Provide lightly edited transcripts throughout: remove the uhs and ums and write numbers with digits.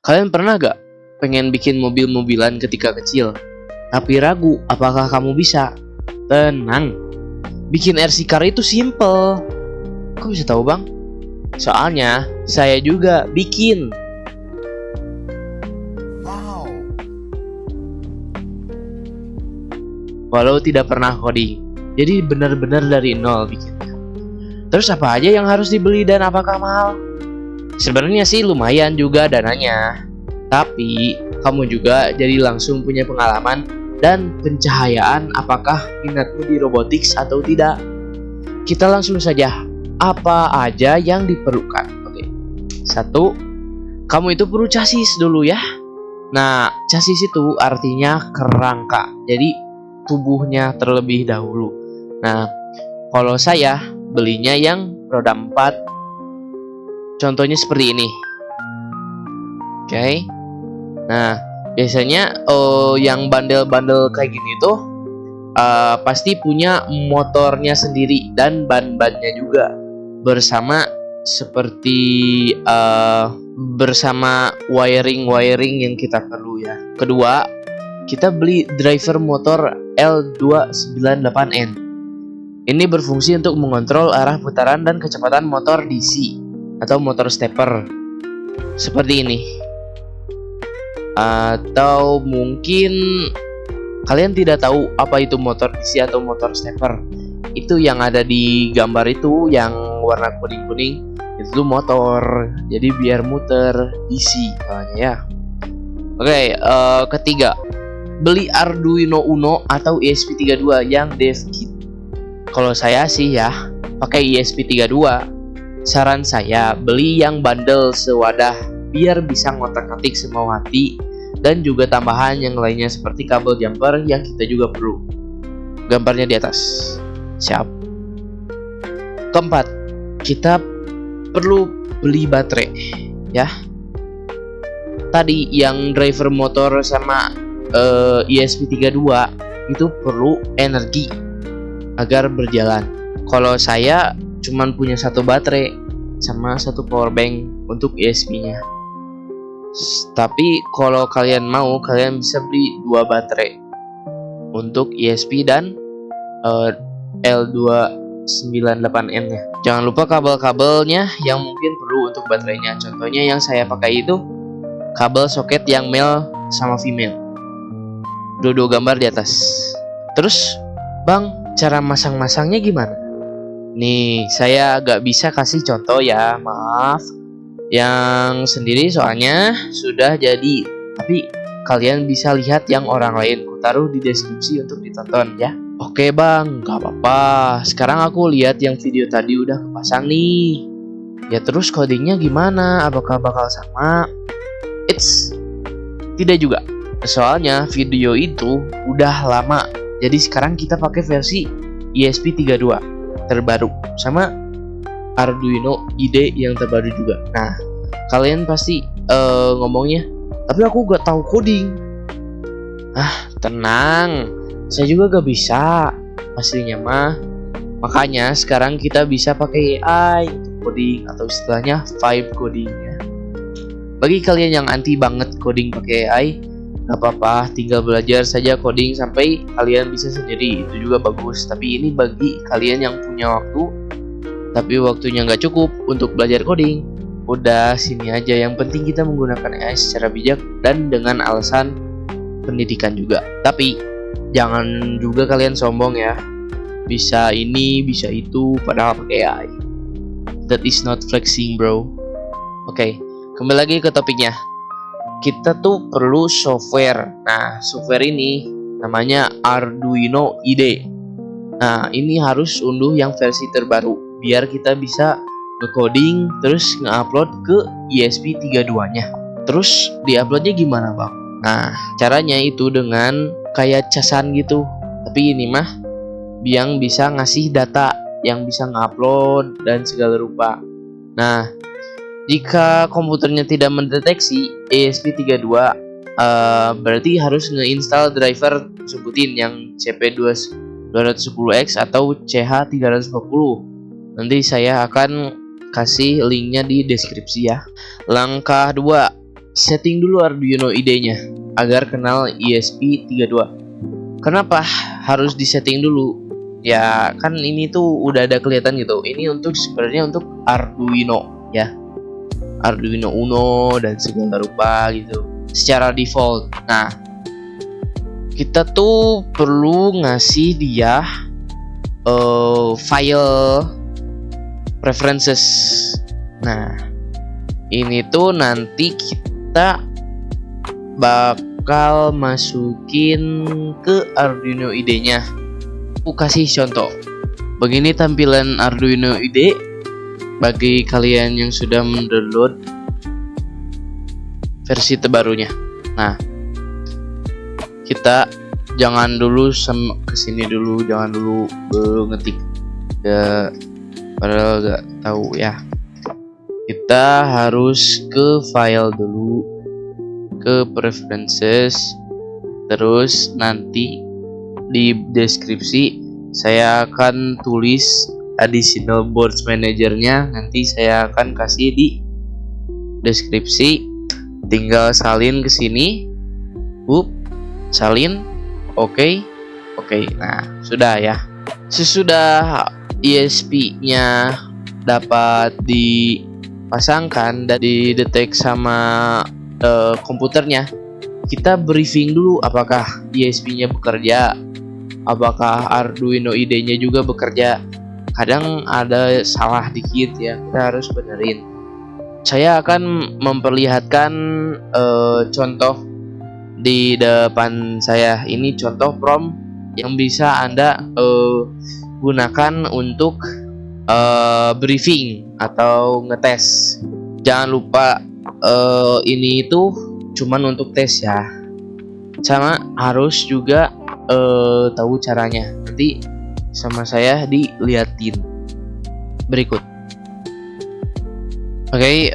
Kalian pernah gak pengen bikin mobil-mobilan ketika kecil, tapi ragu apakah kamu bisa? Tenang, bikin RC car itu simple. Kok bisa tahu bang? Soalnya saya juga bikin. Wow. Walau tidak pernah coding, jadi benar-benar dari nol bikinnya. Terus apa aja yang harus dibeli dan apakah mahal? Sebenarnya sih lumayan juga dananya, tapi kamu juga jadi langsung punya pengalaman dan pencahayaan apakah minatmu di robotics atau tidak. Kita langsung saja, apa aja yang diperlukan? Oke. 1, kamu itu perlu chassis dulu ya. Nah, chassis itu artinya kerangka, jadi tubuhnya terlebih dahulu. Nah, kalau saya belinya yang roda 4. Contohnya seperti ini. Oke. Nah, biasanya yang bandel-bandel kayak gini tuh pasti punya motornya sendiri dan ban-bannya juga bersama seperti bersama wiring-wiring yang kita perlu ya. Kedua, kita beli driver motor L298N. Ini berfungsi untuk mengontrol arah putaran dan kecepatan motor DC atau motor stepper seperti ini. Atau mungkin kalian tidak tahu apa itu motor DC atau motor stepper. Itu yang ada di gambar itu yang warna kuning-kuning, itu motor. Jadi biar muter DC namanya ya. Oke, ketiga, beli Arduino Uno atau ESP32 yang dev kit. Kalau saya sih ya pakai ESP32. Saran saya beli yang bundle sewadah biar bisa ngotak-ngatik semau hati, dan juga tambahan yang lainnya seperti kabel jumper yang kita juga perlu. Gambarnya di atas. Siap. Keempat, kita perlu beli baterai ya. Tadi yang driver motor sama ESP32 itu perlu energi agar berjalan. Kalau saya cuman punya 1 baterai sama 1 power bank untuk ESP-nya. Tapi kalau kalian mau, kalian bisa beli 2 baterai untuk ESP dan L298N nya. Jangan lupa kabel-kabelnya yang mungkin perlu untuk baterainya. Contohnya yang saya pakai itu kabel soket yang male sama female. Dua gambar di atas. Terus, bang, cara masang-masangnya gimana? Nih, saya agak bisa kasih contoh ya, maaf. Yang sendiri soalnya sudah jadi, tapi kalian bisa lihat yang orang lain. Ku taruh di deskripsi untuk ditonton ya. Oke bang, gak apa-apa. Sekarang aku lihat yang video tadi udah kepasang nih. Ya terus codingnya gimana? Apakah bakal sama? Tidak juga. Soalnya video itu udah lama. Jadi sekarang kita pakai versi ESP32 terbaru sama Arduino IDE yang terbaru juga. Nah, kalian pasti ngomongnya, tapi aku gak tahu coding. Tenang, saya juga gak bisa pastinya mah. Makanya sekarang kita bisa pakai AI untuk coding atau istilahnya vibe codingnya. Bagi kalian yang anti banget coding pakai AI, gak apa-apa, tinggal belajar saja coding sampai kalian bisa sendiri, itu juga bagus. Tapi ini bagi kalian yang punya waktu, tapi waktunya nggak cukup untuk belajar coding, udah sini aja. Yang penting kita menggunakan AI secara bijak dan dengan alasan pendidikan juga. Tapi jangan juga kalian sombong ya, bisa ini, bisa itu, padahal pakai AI. That is not flexing bro. Oke, kembali lagi ke topiknya. Kita tuh perlu software. Nah, software ini namanya Arduino IDE. Nah, ini harus unduh yang versi terbaru biar kita bisa nge-coding terus nge-upload ke ESP32-nya. Terus di-uploadnya gimana, Bang? Nah, caranya itu dengan kayak casan gitu. Tapi ini mah yang bisa ngasih data, yang bisa nge-upload dan segala rupa. Nah, jika komputernya tidak mendeteksi ESP32, berarti harus nge-install driver sebutin yang CP210X atau CH340. Nanti saya akan kasih linknya di deskripsi ya. Langkah 2, setting dulu Arduino IDE-nya agar kenal ESP32. Kenapa harus disetting dulu? Ya kan ini tuh udah ada kelihatan gitu. Ini untuk sebenarnya untuk Arduino ya, Arduino Uno dan segala rupa gitu secara default. Nah, kita tuh perlu ngasih dia file preferences. Nah, ini tuh nanti kita bakal masukin ke Arduino IDE-nya. Aku kasih contoh. Begini tampilan Arduino IDE bagi kalian yang sudah mendownload versi terbarunya. Nah, kita jangan dulu kesini dulu, jangan dulu ngetik ya, padahal gak tahu ya. Kita harus ke file dulu, ke preferences, terus nanti di deskripsi saya akan tulis additional boards manager-nya, nanti saya akan kasih di deskripsi. Tinggal salin ke sini, salin, oke. Nah, sudah ya. Sesudah ESP-nya dapat dipasangkan dan didetek sama komputernya, kita briefing dulu apakah ESP-nya bekerja, apakah Arduino IDE-nya juga bekerja. Kadang ada salah dikit ya, kita harus benerin. Saya akan memperlihatkan contoh di depan saya. Ini contoh prompt yang bisa Anda gunakan untuk briefing atau ngetes. Jangan lupa ini itu cuman untuk tes ya, sama harus juga tahu caranya. Nanti sama saya diliatin berikut. Oke,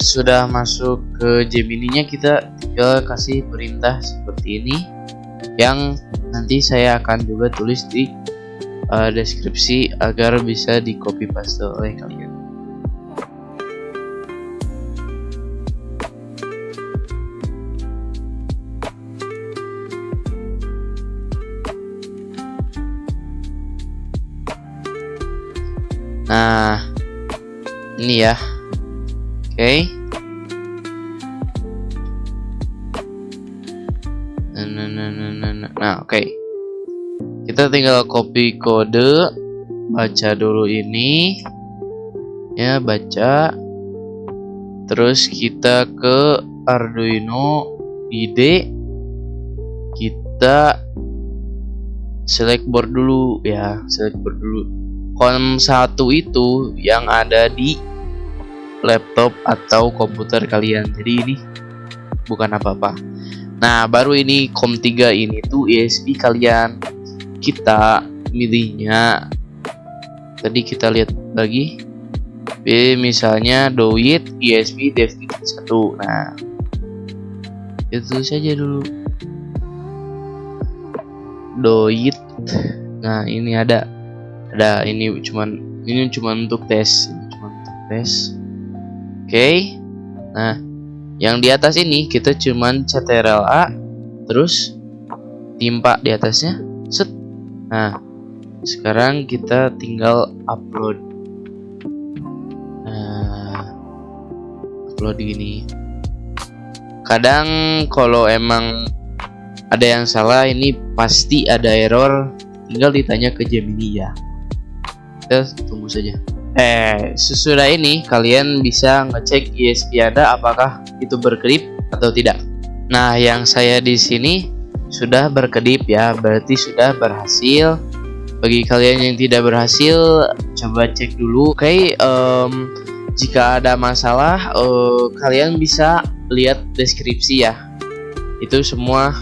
sudah masuk ke Gemini-nya, kita tinggal kasih perintah seperti ini yang nanti saya akan juga tulis di deskripsi agar bisa di copy paste oleh kalian. Nah, ini ya. Oke. Nah, oke. Kita tinggal copy kode, baca dulu ini. Ya, baca. Terus kita ke Arduino IDE. Kita select board dulu ya, select board dulu. COM1 itu yang ada di laptop atau komputer kalian, jadi ini bukan apa-apa. Nah, baru ini COM3 ini tuh ESP kalian. Kita milihnya tadi kita lihat lagi, misalnya doit ESP dev1. Nah, itu saja dulu doit. Nah, ini ada ini cuman untuk tes, Oke. Nah, yang di atas ini kita cuman Ctrl A terus timpa di atasnya, set. Nah, sekarang kita tinggal upload. Nah, upload gini. Kadang kalau emang ada yang salah, ini pasti ada error, tinggal ditanya ke Gemini ya. Kita tunggu saja. Sesudah ini kalian bisa ngecek ESP Anda apakah itu berkedip atau tidak. Nah, yang saya di sini sudah berkedip ya, berarti sudah berhasil. Bagi kalian yang tidak berhasil, coba cek dulu. Oke, jika ada masalah, kalian bisa lihat deskripsi ya. Itu semua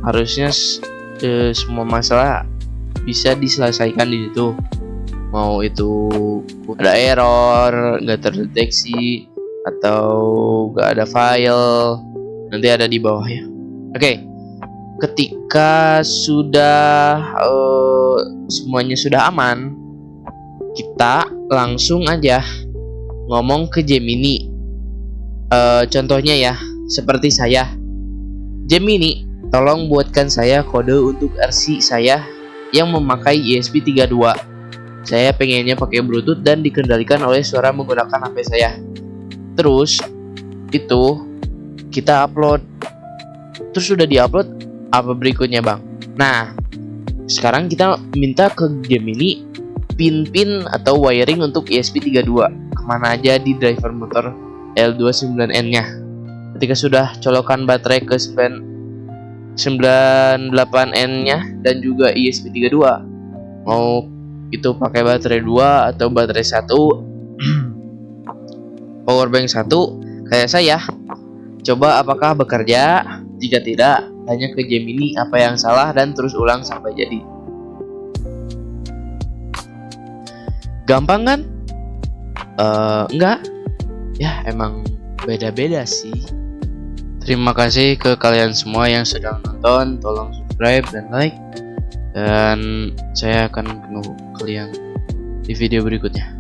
harusnya semua masalah bisa diselesaikan di situ. Mau itu ada error, nggak terdeteksi, atau nggak ada file, nanti ada di bawah ya. Oke, ketika sudah semuanya sudah aman, kita langsung aja ngomong ke Gemini. Contohnya ya, seperti saya. Gemini, tolong buatkan saya kode untuk RC saya yang memakai ESP32. Saya pengennya pakai Bluetooth dan dikendalikan oleh suara menggunakan HP saya. Terus itu kita upload. Terus sudah diupload, apa berikutnya bang? Nah, sekarang kita minta ke Gemini pin atau wiring untuk ESP32 kemana aja di driver motor L29N nya. Ketika sudah colokan baterai ke 98N nya dan juga ESP32, mau itu pakai baterai 2 atau baterai 1, powerbank 1 kayak saya, coba apakah bekerja. Jika tidak, tanya ke Gemini apa yang salah dan terus ulang sampai jadi. Gampang kan? Enggak. Ya emang beda-beda sih. Terima kasih ke kalian semua yang sedang nonton. Tolong subscribe dan like. Dan saya akan ketemu kalian di video berikutnya.